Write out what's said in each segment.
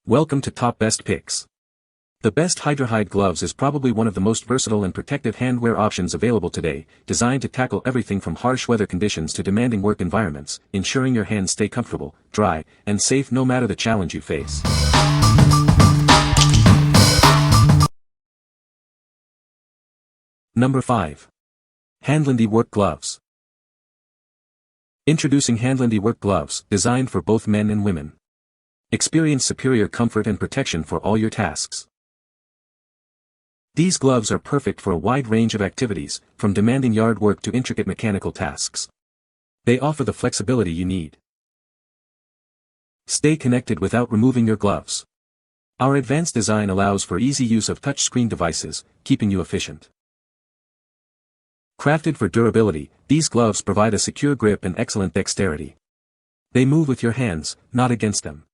Welcome to Top Best Picks. The best Hydrahyde Gloves is probably one of the most versatile and protective handwear options available today, designed to tackle everything from harsh weather conditions to demanding work environments, ensuring your hands stay comfortable, dry, and safe no matter the challenge you face. Number 5. HANDLANDY Work Gloves. Introducing HANDLANDY Work Gloves, designed for both men and women. Experience superior comfort and protection for all your tasks. These gloves are perfect for a wide range of activities, from demanding yard work to intricate mechanical tasks. They offer the flexibility you need. Stay connected without removing your gloves. Our advanced design allows for easy use of touchscreen devices, keeping you efficient. Crafted for durability, these gloves provide a secure grip and excellent dexterity. They move with your hands, not against them.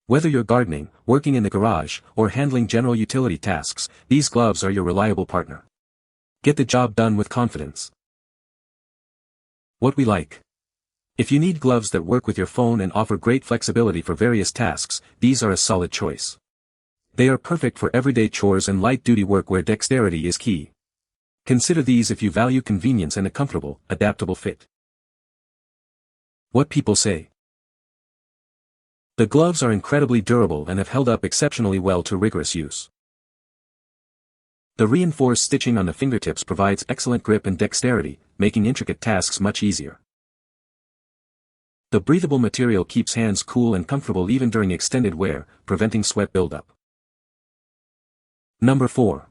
Whether you're gardening, working in the garage, or handling general utility tasks, these gloves are your reliable partner. Get the job done with confidence. What we like. If you need gloves that work with your phone and offer great flexibility for various tasks, these are a solid choice. They are perfect for everyday chores and light-duty work where dexterity is key. Consider these if you value convenience and a comfortable, adaptable fit. What people say. The gloves are incredibly durable and have held up exceptionally well to rigorous use. The reinforced stitching on the fingertips provides excellent grip and dexterity, making intricate tasks much easier. The breathable material keeps hands cool and comfortable even during extended wear, preventing sweat buildup. Number 4.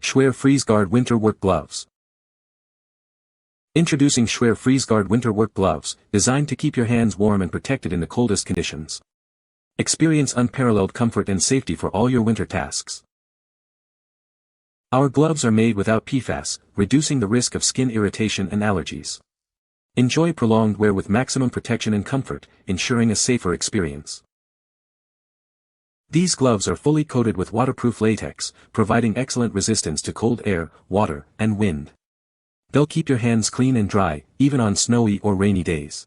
Schwer FreezeGuard Winter Work Gloves. Introducing Schwer FreezeGuard Winter Work Gloves, designed to keep your hands warm and protected in the coldest conditions. Experience unparalleled comfort and safety for all your winter tasks. Our gloves are made without PFAS, reducing the risk of skin irritation and allergies. Enjoy prolonged wear with maximum protection and comfort, ensuring a safer experience. These gloves are fully coated with waterproof latex, providing excellent resistance to cold air, water, and wind. They'll keep your hands clean and dry, even on snowy or rainy days.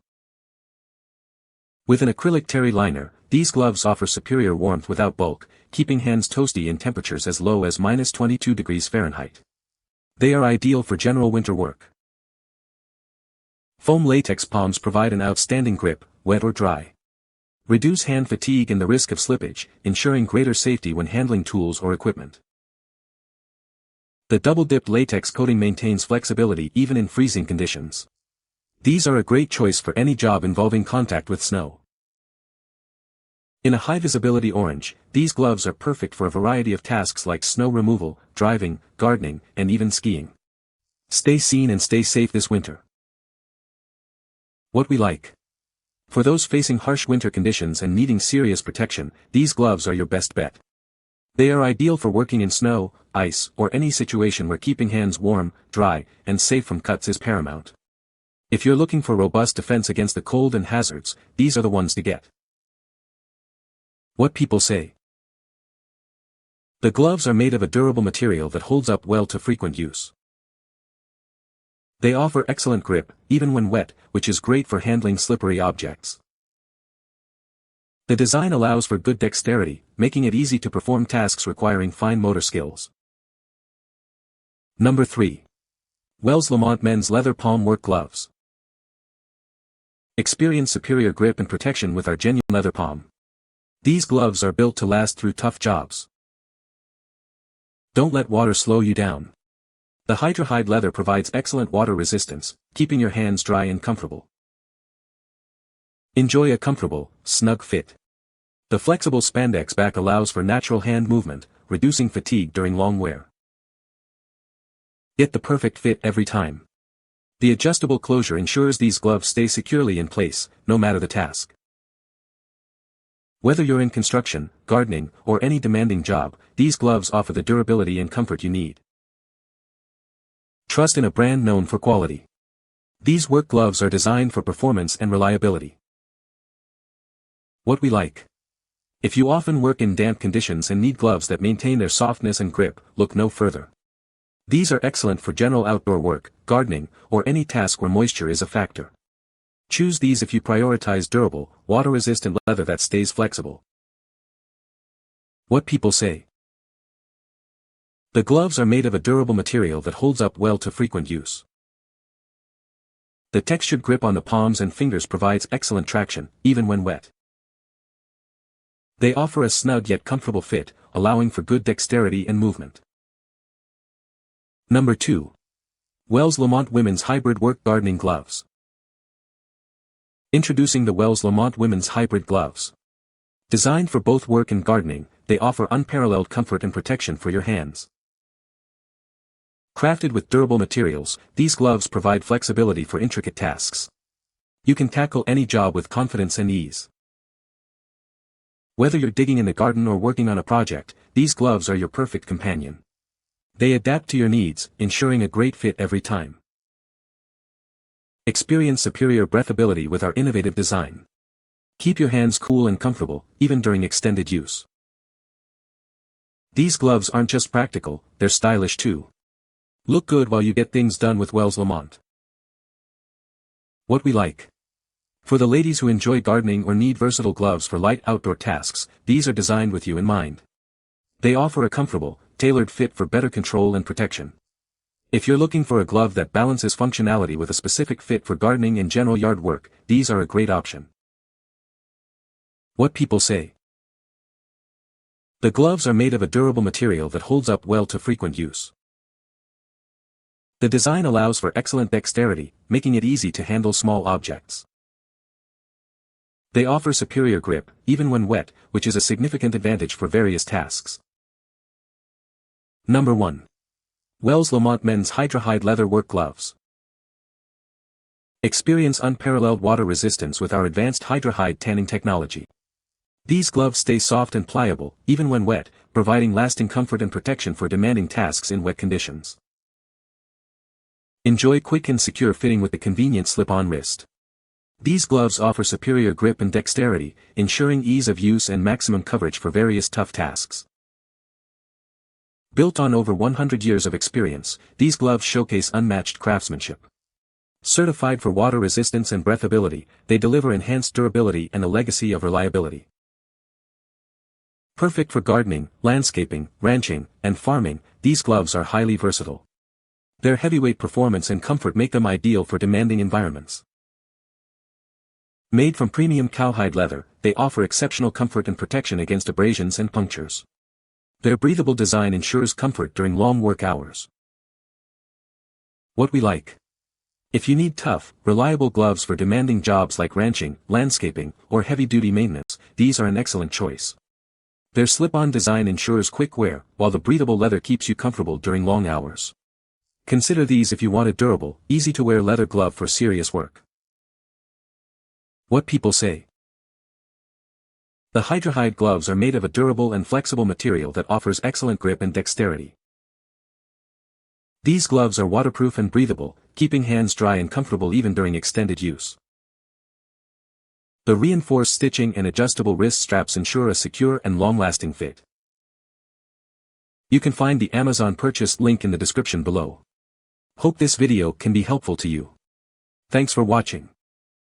With an acrylic terry liner, these gloves offer superior warmth without bulk, keeping hands toasty in temperatures as low as -22 degrees Fahrenheit. They are ideal for general winter work. Foam latex palms provide an outstanding grip, wet or dry. Reduce hand fatigue and the risk of slippage, ensuring greater safety when handling tools or equipment. The double-dipped latex coating maintains flexibility even in freezing conditions. These are a great choice for any job involving contact with snow. In a high-visibility orange, these gloves are perfect for a variety of tasks like snow removal, driving, gardening, and even skiing. Stay seen and stay safe this winter. What we like. For those facing harsh winter conditions and needing serious protection, these gloves are your best bet. They are ideal for working in snow, ice, or any situation where keeping hands warm, dry, and safe from cuts is paramount. If you're looking for robust defense against the cold and hazards, these are the ones to get. What people say. The gloves are made of a durable material that holds up well to frequent use. They offer excellent grip, even when wet, which is great for handling slippery objects. The design allows for good dexterity, making it easy to perform tasks requiring fine motor skills. Number 3. Lamont Men's Leather Palm Work Gloves. Experience superior grip and protection with our genuine leather palm. These gloves are built to last through tough jobs. Don't let water slow you down. The Hydrahyde leather provides excellent water resistance, keeping your hands dry and comfortable. Enjoy a comfortable, snug fit. The flexible spandex back allows for natural hand movement, reducing fatigue during long wear. Get the perfect fit every time. The adjustable closure ensures these gloves stay securely in place, no matter the task. Whether you're in construction, gardening, or any demanding job, these gloves offer the durability and comfort you need. Trust in a brand known for quality. These work gloves are designed for performance and reliability. What we like. If you often work in damp conditions and need gloves that maintain their softness and grip, look no further. These are excellent for general outdoor work, gardening, or any task where moisture is a factor. Choose these if you prioritize durable, water-resistant leather that stays flexible. What people say. The gloves are made of a durable material that holds up well to frequent use. The textured grip on the palms and fingers provides excellent traction, even when wet. They offer a snug yet comfortable fit, allowing for good dexterity and movement. Number 2. Wells Lamont Women's Hybrid Work Gardening Gloves. Introducing the Wells Lamont Women's Hybrid Gloves. Designed for both work and gardening, they offer unparalleled comfort and protection for your hands. Crafted with durable materials, these gloves provide flexibility for intricate tasks. You can tackle any job with confidence and ease. Whether you're digging in the garden or working on a project, these gloves are your perfect companion. They adapt to your needs, ensuring a great fit every time. Experience superior breathability with our innovative design. Keep your hands cool and comfortable, even during extended use. These gloves aren't just practical, they're stylish too. Look good while you get things done with Wells Lamont. What we like. For the ladies who enjoy gardening or need versatile gloves for light outdoor tasks, these are designed with you in mind. They offer a comfortable, tailored fit for better control and protection. If you're looking for a glove that balances functionality with a specific fit for gardening and general yard work, these are a great option. What people say. The gloves are made of a durable material that holds up well to frequent use. The design allows for excellent dexterity, making it easy to handle small objects. They offer superior grip, even when wet, which is a significant advantage for various tasks. Number 1. Wells Lamont Men's Hydrahyde Leather Work Gloves. Experience unparalleled water resistance with our advanced Hydrahyde tanning technology. These gloves stay soft and pliable, even when wet, providing lasting comfort and protection for demanding tasks in wet conditions. Enjoy quick and secure fitting with the convenient slip-on wrist. These gloves offer superior grip and dexterity, ensuring ease of use and maximum coverage for various tough tasks. Built on over 100 years of experience, these gloves showcase unmatched craftsmanship. Certified for water resistance and breathability, they deliver enhanced durability and a legacy of reliability. Perfect for gardening, landscaping, ranching, and farming, these gloves are highly versatile. Their heavyweight performance and comfort make them ideal for demanding environments. Made from premium cowhide leather, they offer exceptional comfort and protection against abrasions and punctures. Their breathable design ensures comfort during long work hours. What we like. If you need tough, reliable gloves for demanding jobs like ranching, landscaping, or heavy-duty maintenance, these are an excellent choice. Their slip-on design ensures quick wear, while the breathable leather keeps you comfortable during long hours. Consider these if you want a durable, easy-to-wear leather glove for serious work. What people say. The Hydrahyde gloves are made of a durable and flexible material that offers excellent grip and dexterity. These gloves are waterproof and breathable, keeping hands dry and comfortable even during extended use. The reinforced stitching and adjustable wrist straps ensure a secure and long-lasting fit. You can find the Amazon purchase link in the description below. Hope this video can be helpful to you. Thanks for watching.